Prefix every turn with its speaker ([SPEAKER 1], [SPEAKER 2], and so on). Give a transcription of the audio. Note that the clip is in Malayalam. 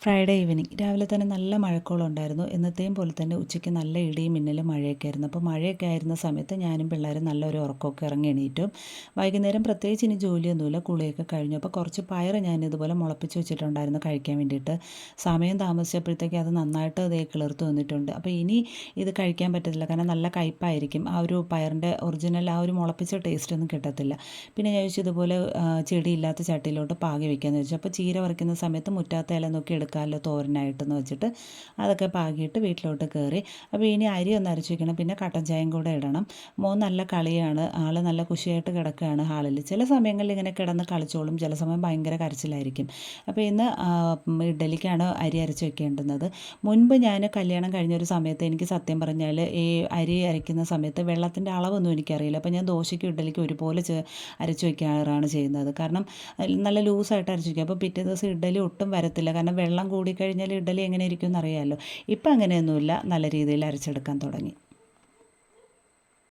[SPEAKER 1] ഫ്രൈഡേ ഈവനിങ് രാവിലെ തന്നെ നല്ല മഴക്കോളം ഉണ്ടായിരുന്നു. എന്നത്തെയും പോലെ തന്നെ ഉച്ചയ്ക്ക് നല്ല ഇടിയും മിന്നലും മഴയൊക്കെ ആയിരുന്നു. അപ്പോൾ മഴയൊക്കെ ആയിരുന്ന സമയത്ത് ഞാനും പിള്ളേരും നല്ലൊരു ഉറക്കമൊക്കെ ഇറങ്ങി എണീറ്റു. വൈകുന്നേരം പ്രത്യേകിച്ച് ഇനി ജോലിയൊന്നുമില്ല, കുളിയൊക്കെ കഴിഞ്ഞു. അപ്പോൾ കുറച്ച് പയർ ഞാൻ ഇതുപോലെ മുളപ്പിച്ച് വെച്ചിട്ടുണ്ടായിരുന്നു കഴിക്കാൻ വേണ്ടിയിട്ട്. സമയം താമസിച്ചപ്പോഴത്തേക്ക് അത് നന്നായിട്ട് ദേ കിളിർത്ത് വന്നിട്ടുണ്ട്. അപ്പോൾ ഇനി ഇത് കഴിക്കാൻ പറ്റത്തില്ല, കാരണം നല്ല കയ്പ്പായിരിക്കും. ആ ഒരു പയറിൻ്റെ ഒറിജിനൽ ആ ഒരു മുളപ്പിച്ച ടേസ്റ്റ് ഒന്നും കിട്ടത്തില്ല. പിന്നെ ഞാൻ ചോദിച്ചു ഇതുപോലെ ചെടിയില്ലാത്ത ചട്ടിയിലോട്ട് പാകി വെക്കാമെന്ന് വെച്ചു. അപ്പോൾ ചീര പറിക്കുന്ന സമയത്ത് മുറ്റാത്ത ഇല നോക്കി എടുക്കാമല്ലോ തോരനായിട്ടെന്ന് വെച്ചിട്ട് അതൊക്കെ പാകിയിട്ട് വീട്ടിലോട്ട് കയറി. അപ്പോൾ ഇനി അരി ഒന്ന് അരച്ച് വയ്ക്കണം, പിന്നെ കട്ടൻ ചായയും കൂടെ ഇടണം. മോൻ നല്ല കളിയാണ്, ആൾ നല്ല കുശിയായിട്ട് കിടക്കുകയാണ് ഹാളിൽ. ചില സമയങ്ങളിൽ ഇങ്ങനെ കിടന്ന് കളിച്ചോളും, ചില സമയം ഭയങ്കര കരച്ചിലായിരിക്കും. അപ്പോൾ ഇന്ന് ഇഡ്ഡലിക്കാണ് അരി അരച്ച് വെക്കേണ്ടുന്നത്. മുൻപ് ഞാൻ കല്യാണം കഴിഞ്ഞൊരു സമയത്ത് എനിക്ക് സത്യം പറഞ്ഞാൽ ഈ അരി അരയ്ക്കുന്ന സമയത്ത് വെള്ളത്തിൻ്റെ അളവൊന്നും എനിക്കറിയില്ല. അപ്പോൾ ഞാൻ ദോശയ്ക്കും ഇഡ്ഡലിക്കും ഒരുപോലെ അരച്ച് വയ്ക്കാറാണ് ചെയ്യുന്നത്. കാരണം നല്ല ലൂസായിട്ട് അരച്ച് വയ്ക്കും. അപ്പോൾ പിറ്റേ ദിവസം ഇഡ്ഡലി ഒട്ടും വരത്തില്ല, കാരണം വെള്ളം കൂടിക്കഴിഞ്ഞാൽ ഇഡ്ഡലി എങ്ങനെ ഇരിക്കും എന്നറിയാമല്ലോ. ഇപ്പം അങ്ങനെയൊന്നുമില്ല, നല്ല രീതിയിൽ അരച്ചെടുക്കാൻ തുടങ്ങി.